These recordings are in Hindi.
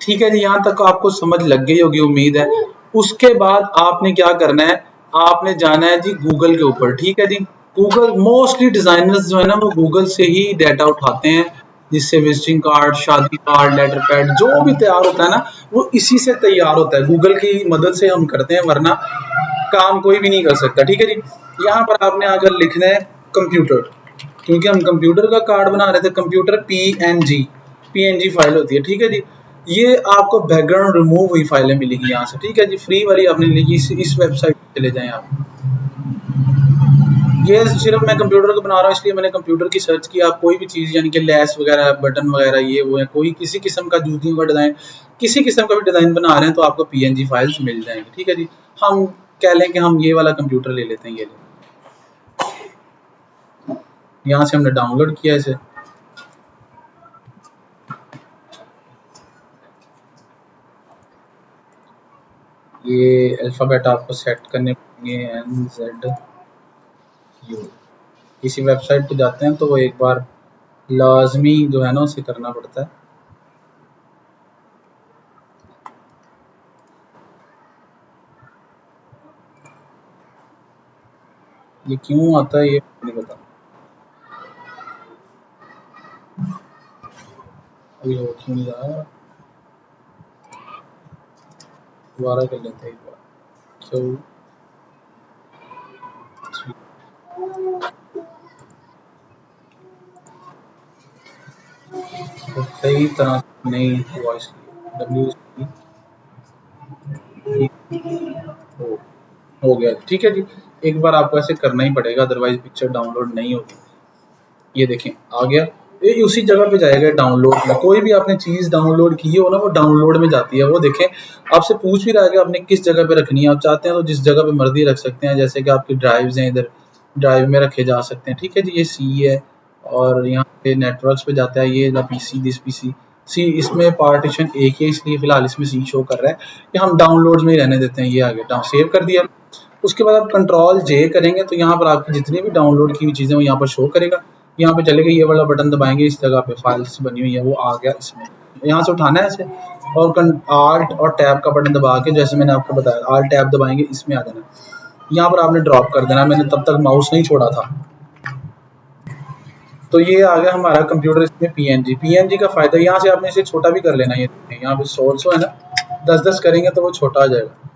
ठीक है जी, यहाँ तक आपको समझ लग गई होगी उम्मीद है। उसके बाद आपने क्या करना है, आपने जाना है जी गूगल के ऊपर। ठीक है जी, गूगल मोस्टली डिजाइनर्स जो है ना वो गूगल से ही डाटा उठाते हैं, जिससे विजिटिंग कार्ड, शादी कार्ड, लेटर पैड जो भी तैयार होता है ना वो इसी से तैयार होता है, गूगल की मदद से हम करते हैं, वरना काम कोई भी नहीं कर सकता। ठीक है जी, यहाँ पर आपने आकर लिखना है कंप्यूटर, क्योंकि हम कंप्यूटर का कार्ड बना रहे थे। कंप्यूटर पीएनजी फाइल होती है। ठीक है जी, ये आपको बैकग्राउंड रिमूव हुई फाइलें मिलेगी यहाँ से। ठीक है जी, फ्री वाली आपने लिखी, इस वेबसाइट पे चले जाएं आप। ये सिर्फ मैं कंप्यूटर को बना रहा हूँ इसलिए मैंने कंप्यूटर की सर्च किया। आप कोई भी चीज़ यानी कि लेस वगैरह, बटन वगैरह, ये वो है, कोई किसी किस्म का जूतियों का डिज़ाइन, किसी किस्म का भी डिज़ाइन बना रहे हैं तो आपको पीएनजी फाइल्स मिल जाएंगे। ठीक है जी, हम कह लें कि हम ये वाला कंप्यूटर ले लेते हैं, ये यहाँ से हमने डाउनलोड किया इसे। ये अल्फ़ाबेट आपको सेट करने पड़ेंगे, NZU। किसी वेबसाइट पे जाते हैं तो वो एक बार लाजमी जो है ना उसे करना पड़ता है। ये क्यों आता है ये नहीं पता, अभी वो क्यों नहीं रहा, दोबारा कर लेते हैं एक बार। क्यों तो सही तरह से नहीं हुआ, इसलिए हो गया। ठीक है जी, एक बार आपको ऐसे करना ही पड़ेगा, अदरवाइज पिक्चर डाउनलोड नहीं होगी। ये देखें आ गया, ये उसी जगह पे जाएगा डाउनलोड में। कोई भी आपने चीज़ डाउनलोड की हो ना वो डाउनलोड में जाती है। वो देखें आपसे पूछ भी रहा है कि आपने किस जगह पे रखनी है। आप चाहते हैं तो जिस जगह पे मर्जी रख सकते हैं, जैसे कि आपकी ड्राइव्स हैं, इधर ड्राइव में रखे जा सकते हैं। ठीक है जी, ये सी है और यहाँ पे नेटवर्क्स पे जाता है, ये पीसी, दिस पीसी सी। इसमें पार्टीशन एक ही है इसलिए फिलहाल इसमें सी शो कर रहा है, कि हम डाउनलोड में ही रहने देते हैं। ये आगे डाउन सेव कर दिया। उसके बाद आप कंट्रोल जे करेंगे तो यहाँ पर आपकी जितनी भी डाउनलोड की हुई चीज़ें वो यहाँ पर शो करेगा। यहाँ पे चले गए, ये वाला बटन दबाएंगे, इस जगह पे फाइल्स बनी हुई है वो आ गया इसमें। यहाँ से उठाना है ऐसे, और आल्ट और टैब का बटन दबा के, जैसे मैंने आपको बताया, आल्ट टैब दबाएंगे, इसमें आ जाना। यहाँ पर आपने ड्रॉप कर देना, मैंने तब तक माउस नहीं छोड़ा था। तो ये आ गया हमारा कंप्यूटर, इसमें पीएनजी का फायदा, यहाँ से आपने इसे छोटा भी कर लेना। ये यहाँ पे सोर्स है ना, 10-10 करेंगे तो वो छोटा आ जाएगा।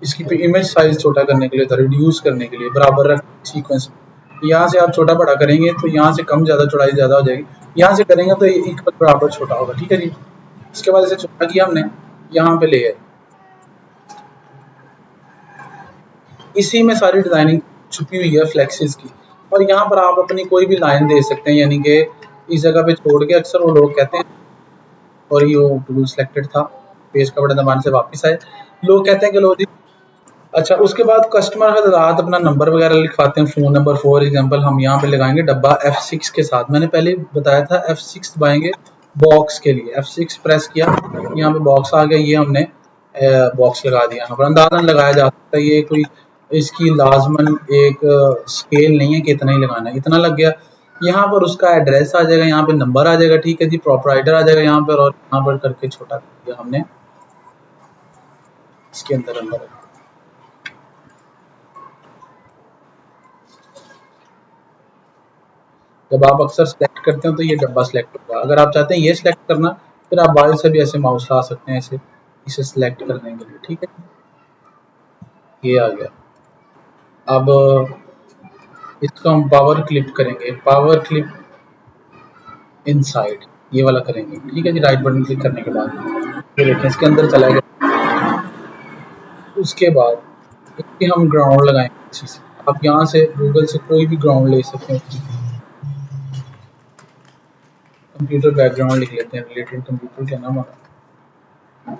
इसकी इमेज साइज छोटा करने के लिए था, रिड्यूस करने के लिए, बराबर रख सीक्वेंस। यहाँ से आप छोटा बड़ा करेंगे तो यहाँ से कम ज़्यादा चौड़ाई ज़्यादा हो जाएगी, यहाँ से करेंगे तो इक्वल बराबर छोटा होगा। ठीक है जी, इसके बाद इसे छोटा किया हमने, यहाँ पे ले आए। इसी में सारी डिज़ाइनिंग छुपी हुई है फ्लेक्सिस की। और यहाँ पर आप अपनी कोई भी लाइन दे सकते हैं, यानी कि इस जगह पे छोड़ के, अक्सर वो लोग कहते हैं, और ये वो टूल सेलेक्टेड था, पेज का बटन दबाने से वापस आए, लोग कहते हैं कि लो जी। अच्छा, उसके बाद कस्टमर हज़रात अपना नंबर वगैरह लिखवाते हैं, फ़ोन नंबर। फॉर एग्जांपल हम यहाँ पे लगाएंगे डब्बा F6 के साथ। मैंने पहले बताया था F6 दबाएंगे बॉक्स के लिए, F6 प्रेस किया, यहाँ पे बॉक्स आ गया, ये हमने बॉक्स लगा दिया। यहाँ पर अंदाजन लगाया जा सकता है, ये कोई इसकी लाजमन एक स्केल नहीं है कि इतना ही लगाना है, इतना लग गया। यहाँ पर उसका एड्रेस आ जाएगा, यहाँ पे नंबर आ जाएगा। ठीक है जी, प्रोपराइटर आ जाएगा यहाँ पर, और यहाँ पर करके छोटा कर दिया हमने इसके अंदर अंदर। जब आप अक्सर सेलेक्ट करते हो तो ये डब्बा सेलेक्ट होगा। अगर आप चाहते हैं ये सेलेक्ट करना, फिर आप बाहर से भी ऐसे माउस ला सकते हैं ऐसे, इसे सेलेक्ट करने के लिए। ठीक है, ये आ गया। अब इसको हम पावर क्लिप करेंगे, पावर क्लिप इनसाइड, ये वाला करेंगे। ठीक है जी, राइट बटन क्लिक करने के बाद ये देखें इसके अंदर चला गया। उसके बाद इसके हम ग्राउंड लगाएंगे अच्छी से। आप यहाँ से गूगल से कोई भी ग्राउंड ले सकते हैं। कंप्यूटर बैकग्राउंड लिख लेते हैं, रिलेटेड कंप्यूटर क्या नाम हमारा,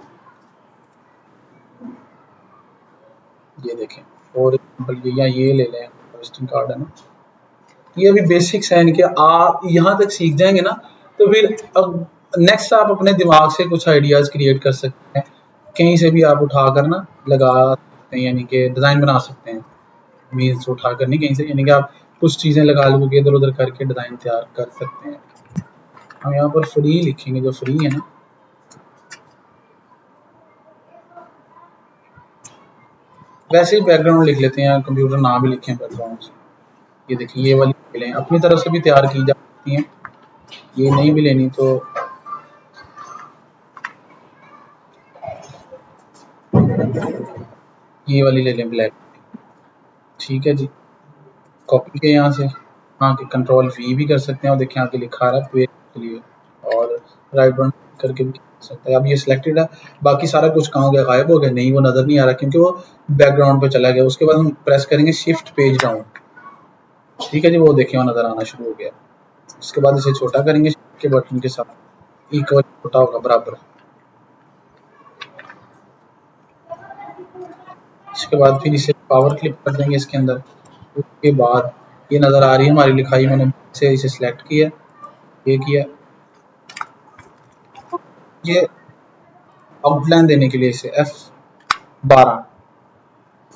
ये देखें। और एग्जाम्पल या ये ले लें, विजिटिंग कार्ड है ना। ये अभी बेसिक्स है इनके, आप यहाँ तक सीख जाएंगे ना तो फिर अब नेक्स्ट आप अपने दिमाग से कुछ आइडियाज़ क्रिएट कर सकते हैं, कहीं से भी आप उठा कर ना लगा सकते हैं, यानी कि डिज़ाइन बना सकते हैं। मीन्स उठा कर नहीं कहीं से, यानी कि आप कुछ चीज़ें लगा लोगे, इधर उधर करके डिज़ाइन तैयार कर सकते हैं। हम यहाँ पर फ्री लिखेंगे, जो फ्री है ना, वैसे ही बैकग्राउंड लिख लेते हैं, कंप्यूटर नाम भी लिखे हैं बैकग्राउंड। ये देखिए ये वाली फाइलें अपनी तरफ से भी तैयार की जा सकती हैं, ये नहीं भी लेनी तो ये वाली ले लें ब्लैक। ठीक है जी, कॉपी के यहाँ से हाँ कि कंट्रोल वी भी कर सकते हैं और देखिए आगे लिखा आ रहा है पेज के लिए, और राइट बटन करके भी कर सकते हैं। अब ये सिलेक्टेड है, बाकी सारा कुछ कहाँ हो गया, गायब हो गया, नहीं वो नज़र नहीं आ रहा क्योंकि वो बैकग्राउंड पे चला गया। उसके बाद हम प्रेस करेंगे शिफ्ट पेज डाउन, ठीक है जी, वो देखिए वो नज़र आना शुरू हो गया। उसके बाद इसे छोटा करेंगे शिफ्ट के बटन के साथ, इक्वल छोटा होगा बराबर। इसके बाद फिर इसे पावर क्लिक कर देंगे इसके अंदर। उसके बाद ये नज़र आ रही है हमारी लिखाई, मैंने इसे सिलेक्ट किया, ये किया, ये आउटलाइन देने के लिए इसे F12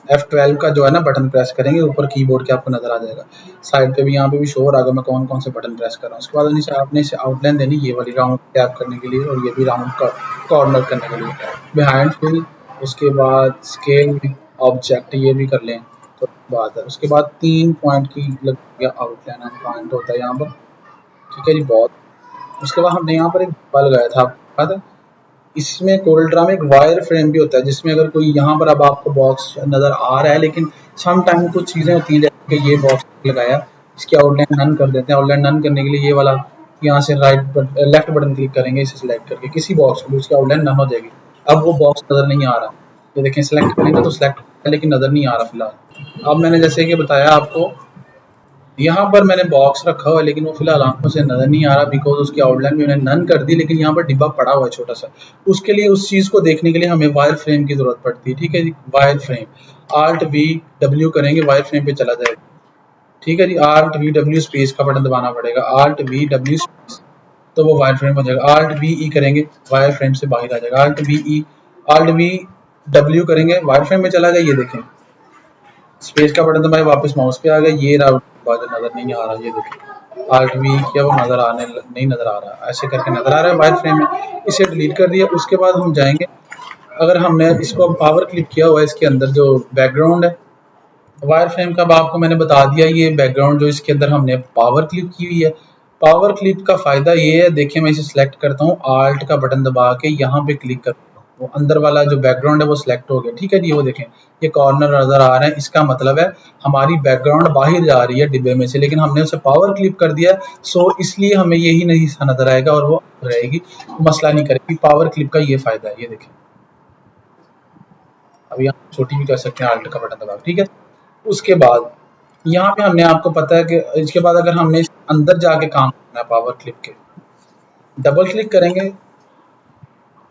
F12 का जो है ना बटन प्रेस करेंगे, ऊपर कीबोर्ड के आपको नजर आ जाएगा, साइड पे भी यहाँ पे भी शो हो रहा है मैं कौन कौन से बटन प्रेस कर रहा हूँ। उसके बाद आपने इसे आउटलाइन देनी, ये वाली राउंड टैप करने के लिए और ये भी राउंड का कॉर्नर करने के लिए, बिहाइंड फिल, उसके बाद स्केल ऑब्जेक्ट ये भी कर लें तो बात है। उसके बाद 3 पॉइंट की लग गया आउटलाइन पॉइंट होता है यहाँ पर, ठीक है जी बहुत। उसके बाद हमने यहाँ पर एक बल लगाया था आपको, इसमें कोरलड्रा में एक वायर फ्रेम भी होता है जिसमें अगर कोई यहाँ पर अब आपको बॉक्स नज़र आ रहा है, लेकिन सम टाइम कुछ चीज़ें होती हैं जैसे कि ये बॉक्स लगाया, इसकी आउटलाइन नन कर देते हैं। आउटलाइन नन करने के लिए ये वाला यहाँ से लेफ्ट बटन क्लिक करेंगे, इसे सिलेक्ट करके किसी बॉक्स को, उसकी आउटलाइन नन हो जाएगी। अब वो बॉक्स नज़र नहीं आ रहा, ये देखें सिलेक्ट करेंगे तो सिलेक्ट है लेकिन नज़र नहीं आ रहा फिलहाल। अब मैंने जैसे कि बताया आपको, यहाँ पर मैंने बॉक्स रखा हुआ है लेकिन वो फिलहाल आंखों से नजर नहीं आ रहा बिकॉज उसकी आउटलाइन भी मैंने नन कर दी, लेकिन यहाँ पर डिब्बा पड़ा हुआ है छोटा सा। उसके लिए उस चीज को देखने के लिए हमें वायर फ्रेम की जरूरत पड़ती है, ठीक है जी। वायर फ्रेम Alt+V+W करेंगे, वायर फ्रेम पे चला जाएगा, ठीक है जी। Alt+V+W स्पेस का बटन दबाना पड़ेगा, Alt+V+W स्पेस, तो वो वायर फ्रेम हो जाएगा। Alt+VE करेंगे, वायर फ्रेम से बाहर आ जाएगा। Alt+V+W करेंगे, वायर फ्रेम में चला गया, ये देखें स्पेस का बटन दबाए वापस माउस पे आ गया, ये राउट नजर नहीं आ रहा, ये देखिए Alt+V किया वो नजर आने नहीं नजर आ रहा, ऐसे करके नजर आ रहा है वायर फ्रेम में, इसे डिलीट कर दिया। उसके बाद हम जाएंगे, अगर हमने इसको पावर क्लिक किया हुआ है, इसके अंदर जो बैकग्राउंड है वायर फ्रेम का, आपको मैंने बता दिया ये बैकग्राउंड जो इसके अंदर हमने पावर क्लिप की हुई है। पावर क्लिप का फायदा ये है, देखिए मैं इसे सिलेक्ट करता हूँ, आल्ट का बटन दबा के यहाँ पे क्लिक करता हूँ, वो अंदर वाला जो बैकग्राउंड है वो सिलेक्ट हो गया, ठीक है जी। वो देखें ये कॉर्नर नजर आ रहा है, इसका मतलब है हमारी बैकग्राउंड बाहर जा रही है डिब्बे में से, लेकिन हमने उसे पावर क्लिप कर दिया, सो इसलिए हमें यही नहीं नजर आएगा और वो रहेगी, मसला नहीं करेगी। पावर क्लिप का ये फायदा है, ये देखें अब यहाँ छोटी भी कर सकते हैं आल्ट का बटन दबा, ठीक है। उसके बाद यहाँ पे हमने आपको पता है कि इसके बाद अगर हमने अंदर जाके काम करना है पावर क्लिप के, डबल क्लिक करेंगे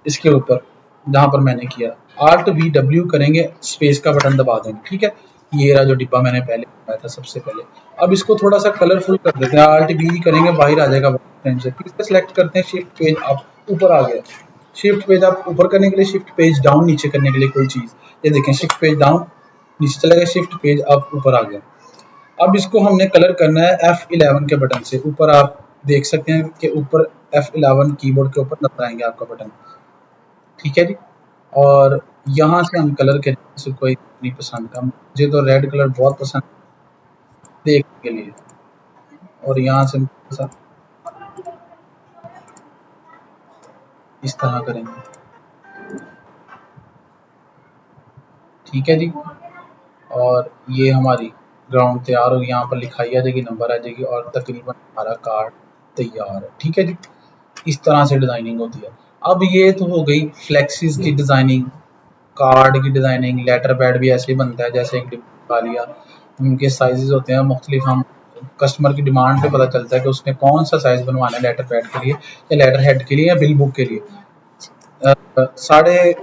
इसके ऊपर जहां पर मैंने किया, Alt+V+W करेंगे, स्पेस का बटन दबा देंगे, ठीक है। ये रहा जो डिब्बा मैंने पहले बनाया था सबसे पहले। अब इसको थोड़ा सा कलरफुल कर देते हैं, Alt+V करेंगे, बाहर आ जाएगा फ्रेम से, फिर सेलेक्ट करते हैं शिफ्ट पेज अप, ऊपर आ गया। शिफ्ट पेज अप ऊपर करने के लिए, शिफ्ट पेज डाउन नीचे करने के लिए कोई चीज, ये देखें शिफ्ट पेज डाउन नीचे चला गया, शिफ्ट पेज अप ऊपर आ गया। अब इसको हमने कलर करना है F11 के बटन से, ऊपर आप देख सकते हैं कि ऊपर F11 कीबोर्ड के ऊपर नजर आएंगे आपका बटन, ठीक है जी। और यहाँ से हम कलर के से कोई नहीं पसंद का, मुझे तो रेड कलर बहुत पसंद देखने के लिए, और यहाँ से इस तरह करेंगे, ठीक है जी। और ये हमारी ग्राउंड तैयार होगी, यहाँ पर लिखाई आ जाएगी, नंबर आ जाएगी और तकरीबन हमारा कार्ड तैयार है, ठीक है जी। इस तरह से डिजाइनिंग होती है। अब ये तो हो गई फ्लेक्सिस की डिजाइनिंग, कार्ड की डिजाइनिंग। लेटर पैड भी ऐसे ही बनता है जैसे एक डिब्बा लिया, उनके साइजेस होते हैं मुख्तलिफ, हम कस्टमर की डिमांड पे पता चलता है कि उसने कौन सा साइज बनवाना है लेटर पैड के लिए या लेटर हेड के लिए या बिल बुक के लिए। साढ़े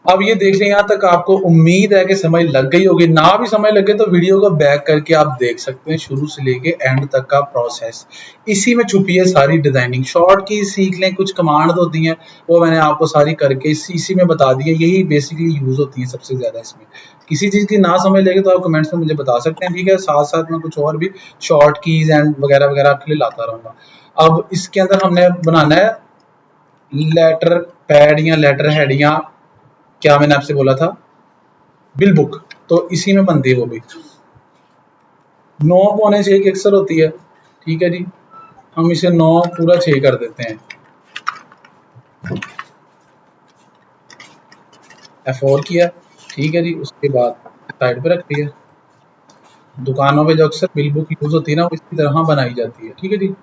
अब ये देख लें, यहाँ तक आपको उम्मीद है कि समझ लग गई होगी, ना भी समझ लगे तो वीडियो को बैक करके आप देख सकते हैं शुरू से लेके एंड तक का प्रोसेस, इसी में छुपी है सारी डिजाइनिंग। शॉर्ट की सीख लें, कुछ कमांड होती हैं वो मैंने आपको सारी करके इसी में बता दी है, यही बेसिकली यूज होती है सबसे ज्यादा इसमें। किसी चीज की ना समझ लगे तो आप कमेंट्स में मुझे बता सकते हैं, ठीक है। साथ साथ में कुछ और भी शॉर्ट कीज एंड वगैरह वगैरह आपके लिए लाता रहूंगा। अब इसके अंदर हमने बनाना है लेटर पैड या लेटर हेड या क्या मैंने आपसे बोला था, बिल बुक, तो इसी में बनती है वो भी। 9 पौने 6 की अक्सर होती है, ठीक है जी, हम इसे 9 पूरा 6 कर देते हैं, F4 किया, ठीक है जी। उसके बाद साइड पे रख दिया। दुकानों पे जो अक्सर बिल बुक यूज होती है ना, वो इसी तरह बनाई जाती है, ठीक है जी।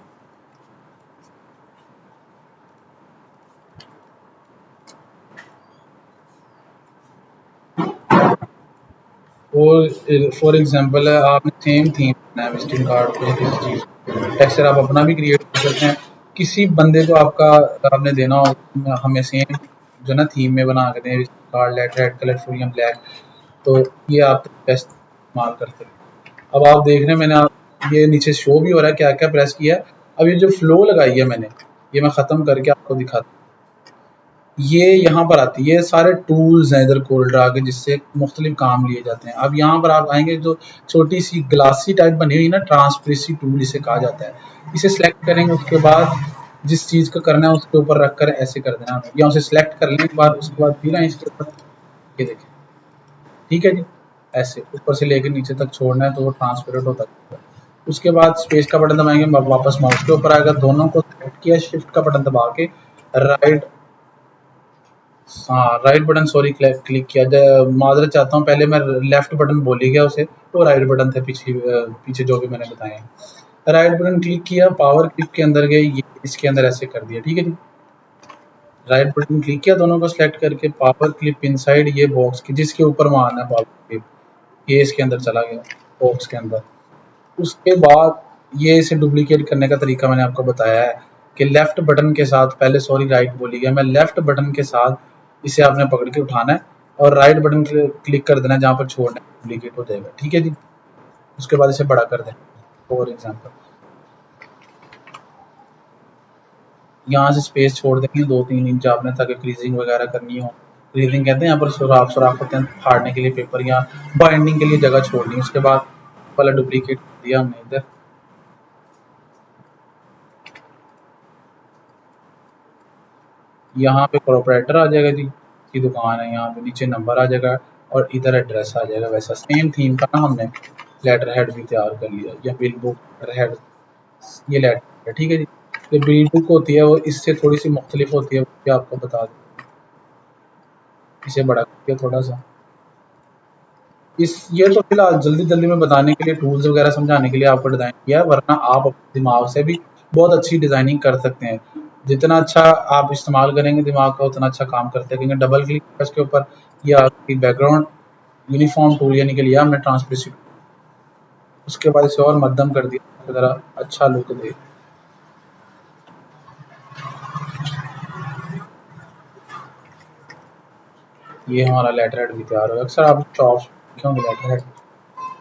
और फॉर एग्जांपल है, आपने सेम थीम बनाया विजिटिंग कार्ड पे किसी चीज़, टेक्सचर आप अपना भी क्रिएट कर सकते हैं। किसी बंदे को आपका आपने देना हो, हमें सेम जो ना थीम में बना के दें, visiting card letterhead colour full या ब्लैक, तो ये आप बेस्ट इस्तेमाल कर सकते हैं। अब आप देख रहे हैं मैंने ये नीचे शो भी हो रहा है क्या क्या प्रेस किया है। अब ये जो फ्लो लगाई है मैंने, ये मैं ख़त्म करके आपको दिखाता हूँ। ये यहाँ पर आती है, ये सारे टूल्स हैं इधर कोल्ड्रा के जिससे मुख्तलिफ काम लिए जाते हैं। अब यहाँ पर आप आएंगे, जो छोटी सी ग्लासी टाइप बनी हुई ना, ट्रांसपेरेंसी टूल इसे कहा जाता है, इसे सेलेक्ट करेंगे। उसके बाद जिस चीज़ को करना है उसके ऊपर रख कर ऐसे कर देना, या उसे सेलेक्ट कर लेने के बाद उसके बाद फिर आए इसके ऊपर, ये देखें, ठीक है जी, ऐसे ऊपर से लेकर नीचे तक छोड़ना है तो वो ट्रांसपेरेंट होता है। उसके बाद स्पेस का बटन दबाएंगे, वापस माउस के ऊपर आएगा, दोनों को सेलेक्ट किया, शिफ्ट का बटन दबा के राइट, हाँ राइट बटन सॉरी क्लिक किया। माजरत चाहता हूँ, पहले मैं लेफ्ट बटन बोल ही गया उसे, तो राइट बटन थे पीछे जो भी मैंने बताए हैं। राइट बटन क्लिक किया, पावर क्लिप के अंदर गए, ये इसके अंदर ऐसे कर दिया, ठीक है जी। राइट बटन क्लिक किया, दोनों को सिलेक्ट करके पावर क्लिप इनसाइड ये बॉक्स की जिसके ऊपर मारना है पावर क्लिप, ये इसके अंदर चला गया बॉक्स के अंदर। उसके बाद ये इसे डुप्लीकेट करने का तरीका मैंने आपको बताया है कि लेफ्ट बटन के साथ, पहले सॉरी राइट बोली गया, मैं लेफ्ट बटन के साथ इसे आपने पकड़ के उठाना है और राइट बटन क्लिक कर देना है जहाँ पर छोड़ना है, डुप्लीकेट हो जाएगा, ठीक है जी। उसके बाद इसे बड़ा कर दें, फॉर एग्जाम्पल यहाँ से स्पेस छोड़ देंगे 2-3 इंच आपने, ताकि क्रीजिंग वगैरह करनी हो। क्रीजिंग कहते हैं यहाँ पर, सुराख सुराख होते हैं फाड़ने के लिए पेपर या बाइंडिंग के लिए जगह छोड़नी। उसके बाद वाला डुप्लीकेट दिया हमने इधर, यहाँ पे प्रोपराइटर आ जाएगा जी की दुकान है, यहाँ पे नीचे नंबर आ जाएगा और इधर एड्रेस आ जाएगा। वैसा सेम थीम का ना हमने लेटर हेड भी तैयार कर लिया, या बिल बुक लेटर हेड, ये लेटर है, ठीक है जी। जो बिल बुक होती है वो इससे थोड़ी सी मुख्तलिफ होती है, वो भी आपको बता दें। इसे बड़ा करके थोड़ा सा, इस ये तो फिलहाल जल्दी जल्दी में बताने के लिए, टूल्स वगैरह समझाने के लिए आपको डिज़ाइन किया है, वरना आप अपने दिमाग से भी बहुत अच्छी डिज़ाइनिंग कर सकते हैं। जितना अच्छा आप इस्तेमाल करेंगे दिमाग का, उतना अच्छा काम करते रहेंगे। डबल क्लिक किया इसके ऊपर, ये आपकी बैकग्राउंड यूनिफॉर्म टूल यानी कि लिया हमने ट्रांसपेरेंसी। उसके बाद इसे और मध्यम कर दिया, ज़रा अच्छा लुक दे। ये हमारा लेटर हेड भी तैयार होगा। अक्सर आप शॉप्स देखे होंगे लेटर हेड,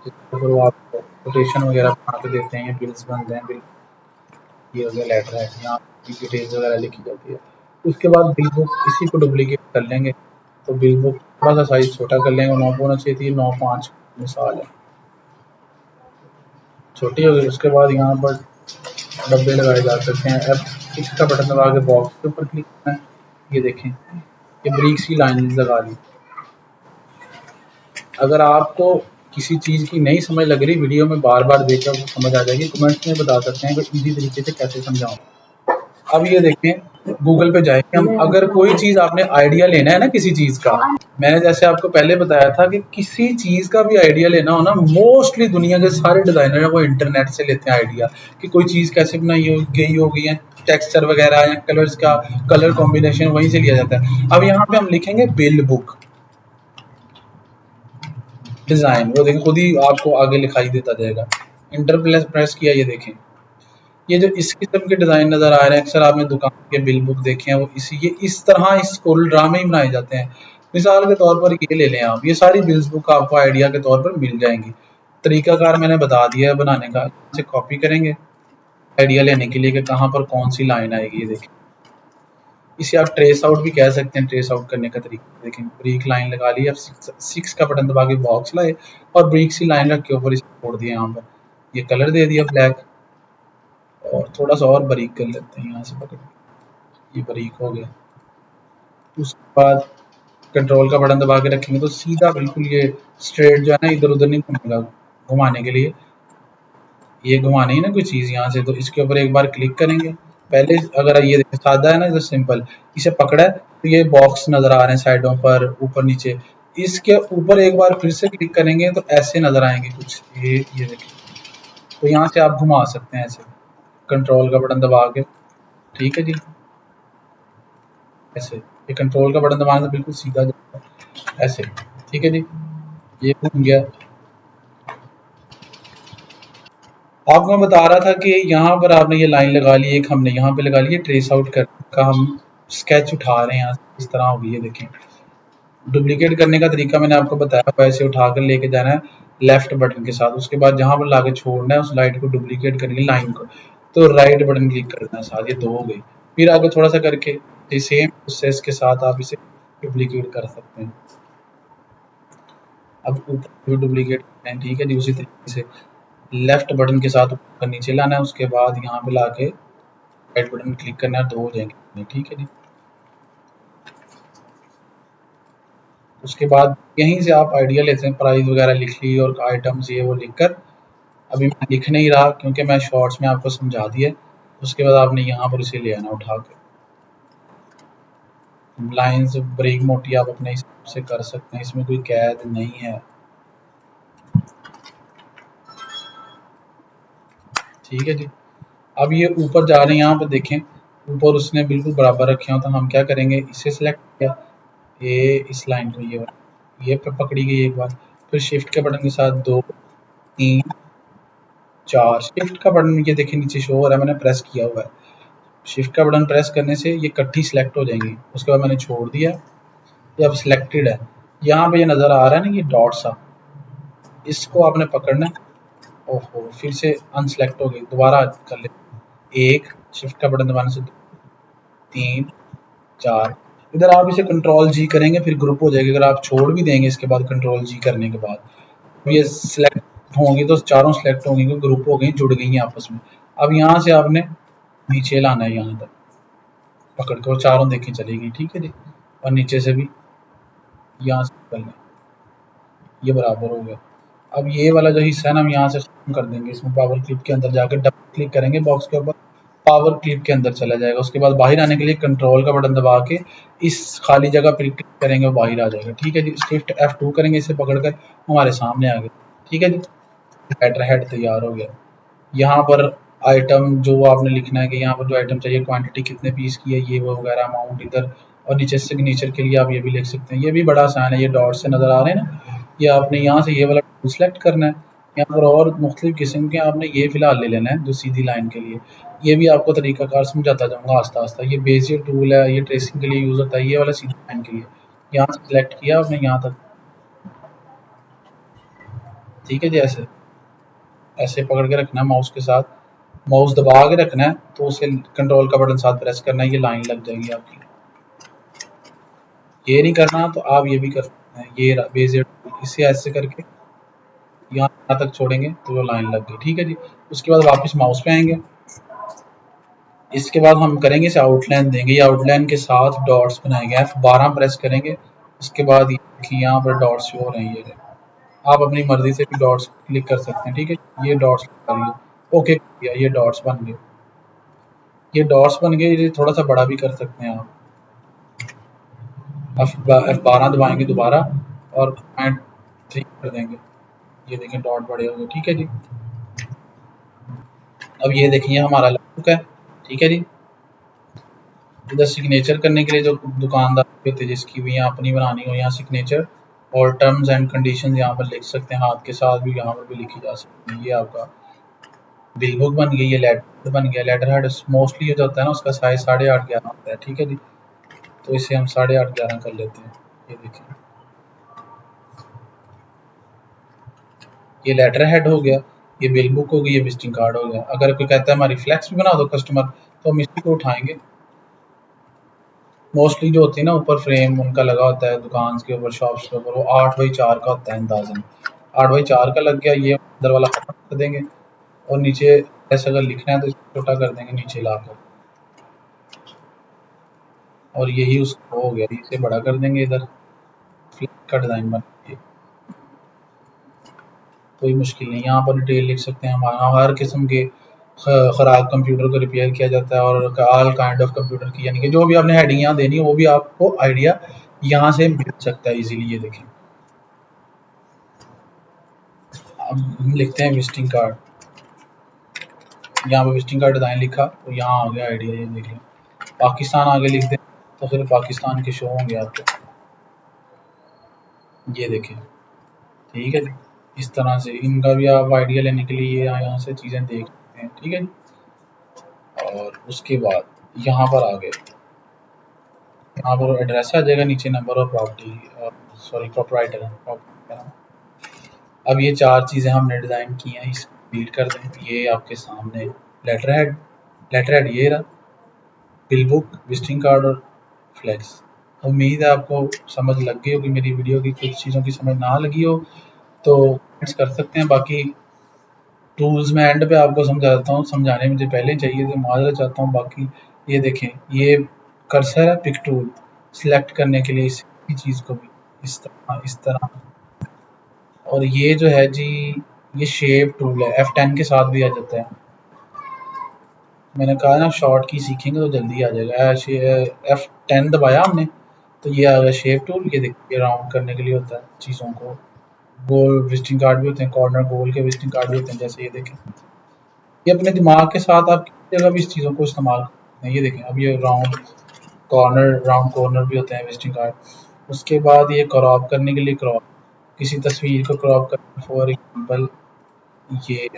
जिसके ऊपर वो आपको कोटेशन वगैरह बना के देते हैं, या बिल्स बनते हैं, बिल, ये हो गया लेटर हेड, यहाँ की डिटेल्स वगैरह लिखी जाती है। उसके बाद बिल बुक इसी को डुप्लीकेट कर लेंगे, तो बिल बुक थोड़ा सा साइज छोटा कर लेंगे, 9 पौने 6 थी, 9 5 मिसाल है, छोटी हो गई। उसके बाद यहाँ पर डब्बे लगाए जा सकते हैं। F6 का बटन दबा के बॉक्स के ऊपर क्लिक करना है, ये देखें, ये ब्रिक सी लाइन लगा दी। अगर आपको किसी चीज़ की नहीं समझ लग रही, वीडियो में बार बार देखकर आपको समझ आ जाएगी, कमेंट्स में बता सकते हैं कि इजी तरीके से कैसे समझाऊं। अब ये देखें, गूगल पे जाएंगे हम, अगर कोई चीज़ आपने आइडिया लेना है ना किसी चीज़ का, मैंने जैसे आपको पहले बताया था कि किसी चीज़ का भी आइडिया लेना हो ना, मोस्टली दुनिया के सारे डिज़ाइनर हैं वो इंटरनेट से लेते हैं आइडिया, कि कोई चीज़ कैसे बनाई हो गई होगी, या टेक्सचर वगैरह या कलर्स का कलर कॉम्बिनेशन वहीं से लिया जाता है। अब यहाँ पे हम लिखेंगे बिल बुक डिज़ाइन, वो देखें खुद ही आपको आगे लिखाई देता जाएगा। इंटर प्रेस किया, ये देखें, ये जो इस किस्म के डिज़ाइन नज़र आ रहे हैं, अक्सर आपने दुकान के बिल बुक देखे हैं, वो इसी ये इस तरह इस कोल ड्रामे ही बनाए जाते हैं। मिसाल के तौर पर ये ले लें आप, ये सारी बिल्स बुक आपको आइडिया के तौर पर मिल जाएंगी। तरीकाकार मैंने बता दिया है बनाने का, इसे कॉपी करेंगे आइडिया लेने के लिए कि कहाँ पर कौन सी लाइन आएगी, ये देखें। इसे आप ट्रेस आउट भी कह सकते हैं। ट्रेस आउट करने का तरीका देखें, ब्रीक लाइन लगा ली, अब 6 का बटन दबा के बॉक्स लाए और ब्रीक सी लाइन रख के ऊपर इसे छोड़ दिया, यहाँ पर ये कलर दे दिया ब्लैक, और थोड़ा सा और बारीक कर लेते हैं, यहाँ से पकड़, ये बारीक हो गया। उसके बाद कंट्रोल का बटन दबा के रखेंगे तो सीधा बिल्कुल ये स्ट्रेट जो है ना इधर उधर नहीं घूमेगा। घुमाने के लिए ये घुमानी है ना कोई चीज यहाँ से, तो इसके ऊपर एक बार क्लिक करेंगे। पहले अगर ये सादा है ना इधर सिंपल, इसे पकड़ा है तो ये बॉक्स नजर आ रहे हैं साइडों पर ऊपर नीचे। इसके ऊपर एक बार फिर से क्लिक करेंगे तो ऐसे नजर आएंगे कुछ, ये देखिए। तो यहाँ से आप घुमा सकते हैं ऐसे कंट्रोल का बटन दबा के। ठीक है जी, ऐसे ये कंट्रोल का बटन दबाने से बिल्कुल सीधा जाता है ऐसे। ठीक है जी, ये घूम गया। आपको मैं बता रहा था कि यहाँ पर आपने ये लाइन लगा ली, एक हमने यहाँ पे लगा ली है ट्रेस आउट कर का, हम स्केच उठा रहे हैं यहाँ से, इस तरह होगी ये देखें। डुप्लीकेट करने का तरीका मैंने आपको बताया, वैसे उठाकर लेके जाना है लेफ्ट बटन के साथ, उसके बाद जहां पर लाके छोड़ना है उस लाइट को डुप्लीकेट करनी लाइन को, तो राइट बटन क्लिक करना है साथ, ये दो हो गई। फिर आगे थोड़ा सा करके सेम प्रोसेस के साथ आप इसे डुप्लीकेट कर सकते हैं। अब ऊपर भी डुप्लीकेट करते हैं, ठीक है जी। उसी तरीके से लेफ्ट बटन के साथ ऊपर नीचे लाना है, उसके बाद यहाँ पे लाके राइट बटन क्लिक करना है, दो हो जाएंगे। ठीक है जी, उसके बाद यहीं से आप आइडिया लेते हैं, प्राइस वगैरह लिख ली और आइटम्स ये वो लिखकर। अभी मैं लिख नहीं रहा क्योंकि मैं शॉर्ट्स में आपको समझा दिया। उसके बाद आपने यहाँ पर इसे ले आना उठा के। लाइंस ब्रेक मोटी आप अपने हिसाब से कर सकते हैं, इसमें कोई कैद नहीं है। ठीक है जी, अब ये ऊपर जा रहे हैं, यहाँ पर देखें ऊपर उसने बिल्कुल बराबर रखे हो, तो हम क्या करेंगे, इसे सिलेक्ट किया, ये इस लाइन को ये पकड़ी गई एक बार। फिर शिफ्ट के बटन के साथ 2 3 4 शिफ्ट का बटन ये देखिए नीचे शो हो रहा है, मैंने प्रेस किया हुआ है। शिफ्ट का बटन प्रेस करने से ये इकट्ठी सिलेक्ट हो जाएंगी। उसके बाद मैंने छोड़ दिया, ये अब सिलेक्टेड है। यहाँ पे ये नज़र आ रहा है ना ये डॉट सा, इसको आपने पकड़ना है। ओहो, फिर से अनसेलेक्ट हो गई, दोबारा कर ले। एक शिफ्ट का बटन दबाने से 3 4, इधर आप इसे कंट्रोल जी करेंगे फिर ग्रुप हो जाएगी। अगर आप छोड़ भी देंगे इसके बाद कंट्रोल जी करने के बाद ये सिलेक्ट होंगी, तो चारों सिलेक्ट होंगी क्योंकि ग्रुप हो गई, जुड़ गई हैं आपस में। अब यहाँ से आपने नीचे लाना है, यहाँ तक पकड़ के, और चारों देखें चलेगी। ठीक है जी, और नीचे से भी यहाँ से कर लें, ये बराबर हो गया। अब ये वाला जो हिस्सा है ना हम यहाँ से खत्म कर देंगे, इसमें पावर क्लिप के अंदर जाकर डबल क्लिक करेंगे बॉक्स के ऊपर, पावर क्लिप के अंदर चला जाएगा। उसके बाद बाहर आने के लिए कंट्रोल का बटन दबा के इस खाली जगह पर क्लिक करेंगे, वो बाहर आ जाएगा। ठीक है जी, शिफ्ट F2 करेंगे, इसे पकड़कर हमारे सामने आ गया। ठीक है जी, लेटर हेड तैयार हो गया। यहाँ पर आइटम जो आपने लिखना है कि यहाँ पर जो आइटम चाहिए क्वांटिटी कितने पीस की है, ये वो वगैरह अमाउंट इधर, और नीचे सिग्नेचर के लिए आप ये भी लिख सकते हैं। ये भी बड़ा आसान है, ये डॉट से नज़र आ रहे हैं ना, ये आपने यहाँ से ये वाला टूल सेलेक्ट करना है। यहाँ पर और मुख्तलिफ किस्म के आपने ये फिलहाल ले लेना है जो सीधी लाइन के लिए। ये भी आपको तरीकाकार समझाता जाऊँगा आस्ता आस्ता। ये बेसिक टूल है, ये ट्रेसिंग के लिए यूज़ होता है, ये वाला सीधी लाइन के लिए। यहाँ से सिलेक्ट किया आपने यहाँ तक। ठीक है जी, ऐसे ऐसे पकड़ के रखना है माउस के साथ, माउस दबा के रखना है, तो उसे कंट्रोल का बटन साथ प्रेस करना है, ये लाइन लग जाएगी आपकी। ये नहीं करना तो आप ये भी कर सकते हैं, ये बेसिक इसे ऐसे करके यहाँ तक छोड़ेंगे तो वो लाइन लग गई। ठीक है जी, उसके बाद वापस माउस पे आएंगे। इसके बाद हम करेंगे इसे आउटलाइन देंगे, ये आउटलाइन के साथ डॉट्स बनाएंगे। F12 प्रेस करेंगे, उसके बाद यहाँ पर डॉट्स शो हो रहे हैं, ये आप अपनी मर्जी से भी डॉट्स क्लिक कर सकते हैं। ठीक है, ये डॉट्स करिए, ओके किया, ये डॉट्स बन गए। ये डॉट्स बन गए, ये थोड़ा सा बड़ा भी कर सकते हैं आप। F12 दबाएंगे दोबारा और पॉइंट 3 कर देंगे, ये देखें डॉट बड़े हो गए। ठीक है जी, अब ये देखिए हमारा लग चुका है। ठीक है जी, इधर सिग्नेचर करने के लिए जो दुकानदार होते जिसकी भी यहाँ अपनी बनानी हो, यहाँ सिग्नेचर और टर्म्स एंड कंडीशन यहाँ पर लिख सकते हैं, हाथ के साथ भी यहाँ पर भी लिखी जा सकती है। ये आपका बिल बुक बन गई, ये लेटर बन गया। लेटर हेड मोस्टली ये जो होता है ना उसका साइज 8.5 11 होता है। ठीक है जी, तो इसे हम 8.5 11 कर लेते हैं। ये देखिए, ये लेटर हेड हो गया, ये बिल बुक हो गई, ये विजिटिंग कार्ड हो गया। अगर कोई कहता है हमारी फ्लैक्स भी बना दो कस्टमर, तो हम इसी को उठाएंगे। मोस्टली जो होती है ना ऊपर फ्रेम उनका लगा होता है दुकान के ऊपर, शॉप्स के ऊपर, वो 8x4 का होता है अंदाजन। 8x4 का लग गया, ये अंदर वाला खत्म कर देंगे और नीचे ऐसे अगर लिखना है तो इसको छोटा कर देंगे नीचे लाकर, और यही उसको हो गया, इसे बड़ा कर देंगे इधर। फ्लैग का डिज़ाइन बना, कोई मुश्किल नहीं। यहाँ पर डिटेल लिख सकते हैं, हमारा हर किस्म के ख़राब कंप्यूटर को रिपेयर किया जाता है, और ऑल काइंड ऑफ कंप्यूटर की, यानी कि जो भी आपने हेडिंग यहाँ देनी है वो भी आपको आइडिया यहाँ से मिल सकता है इजीली। ये देखें, अब हम लिखते हैं विजिटिंग कार्ड, यहाँ पर विजिटिंग कार्ड डिज़ाइन लिखा तो यहाँ आ गया आइडिया। ये देख लें, पाकिस्तान आगे लिख दें तो फिर पाकिस्तान के शो होंगे आपको। ये देखें, ठीक है जी। इस तरह से इनका भी आप आइडिया लेने के लिए यहाँ से चीज़ें देख सकते हैं, ठीक है जी। और उसके बाद यहाँ पर आ गए, यहाँ पर एड्रेस आ जाएगा, नीचे नंबर और प्रॉपर्टी, सॉरी प्रोपराइटर। अब ये चार चीज़ें हमने डिज़ाइन की हैं, इस डिलीट कर दें। ये आपके सामने लेटर हेड ये रहा, बिल बुक, विजिटिंग कार्ड और फ्लैक्स। उम्मीद है आपको समझ लग गई होगी मेरी वीडियो की, कुछ चीज़ों की समझ ना लगी हो तो कमेंट्स कर सकते हैं। बाकी टूल्स में एंड पे आपको समझा देता हूँ, समझाने मुझे पहले चाहिए थे, माजरत चाहता हूँ। बाकी ये देखें, ये कर्सर है पिक टूल सिलेक्ट करने के लिए, इसी चीज़ को भी इस तरह। और ये जो है जी, ये शेप टूल है, F10 के साथ भी आ जाता है। मैंने कहा ना शॉर्ट की सीखेंगे तो जल्दी आ जाएगा। F10 दबाया हमने तो ये आ गया शेप टूल। ये देखिए, राउंड करने के लिए होता है चीज़ों को, गोल विजिटिंग कार्ड भी होते हैं, कॉर्नर गोल के विजिटिंग कार्ड भी होते हैं, जैसे ये देखें। ये अपने दिमाग के साथ आप किसी जगह भी इस चीज़ों को इस्तेमाल करते हैं। ये देखें, अब ये राउंड कॉर्नर भी होते हैं विजिटिंग कार्ड। उसके बाद ये क्रॉप करने के लिए, क्रॉप किसी तस्वीर को क्रॉप करना, फॉर एग्जांपल ये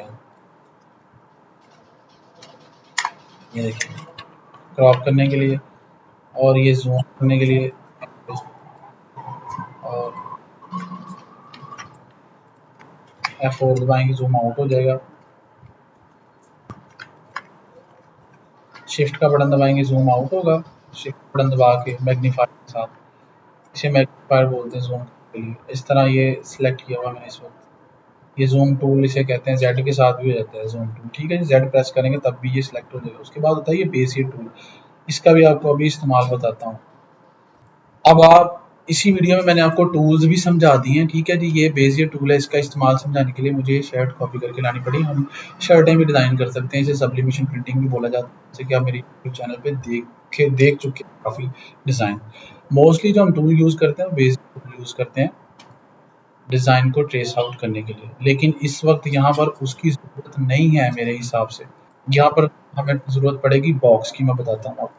देखिए क्रॉप करने के लिए, और ये जूम करने के लिए, और F4 दबाएंगे जूम आउट हो जाएगा। शिफ्ट का बटन दबाएंगे जूम आउट होगा। शिफ्ट बटन दबा के मैग्नीफायर के साथ, इसे मैग्नीफायर बोलते हैं जूम के लिए। इस तरह ये सिलेक्ट किया हुआ मैंने इस वक्त। ये जूम टूल इसे कहते हैं, जेड के साथ भी हो जाता है जूम टूल, ठीक है जी। जेड प्रेस करेंगे तब भी ये सिलेक्ट हो जाएगा। उसके बाद होता है ये बेसिक टूल, इसका भी आपको अभी इस्तेमाल बताता हूँ। अब आप इसी वीडियो में मैंने आपको टूल्स भी समझा दिए हैं, ठीक है जी। ये बेसिक टूल है, इसका इस्तेमाल समझाने के लिए मुझे शर्ट कॉपी करके लानी पड़ी। हम शर्टें भी डिज़ाइन कर सकते हैं, इसे सब्लिमेशन प्रिंटिंग भी बोला जाता है, जैसे कि आप मेरे यूट्यूब चैनल पे देख चुके हैं काफ़ी डिज़ाइन। मोस्टली जो हम टूल यूज़ करते हैं बेसिक टूल यूज़ करते हैं डिज़ाइन को ट्रेस आउट करने के लिए, लेकिन इस वक्त यहाँ पर उसकी ज़रूरत नहीं है मेरे हिसाब से। यहाँ पर हमें ज़रूरत पड़ेगी बॉक्स की, मैं बताता हूँ आपको।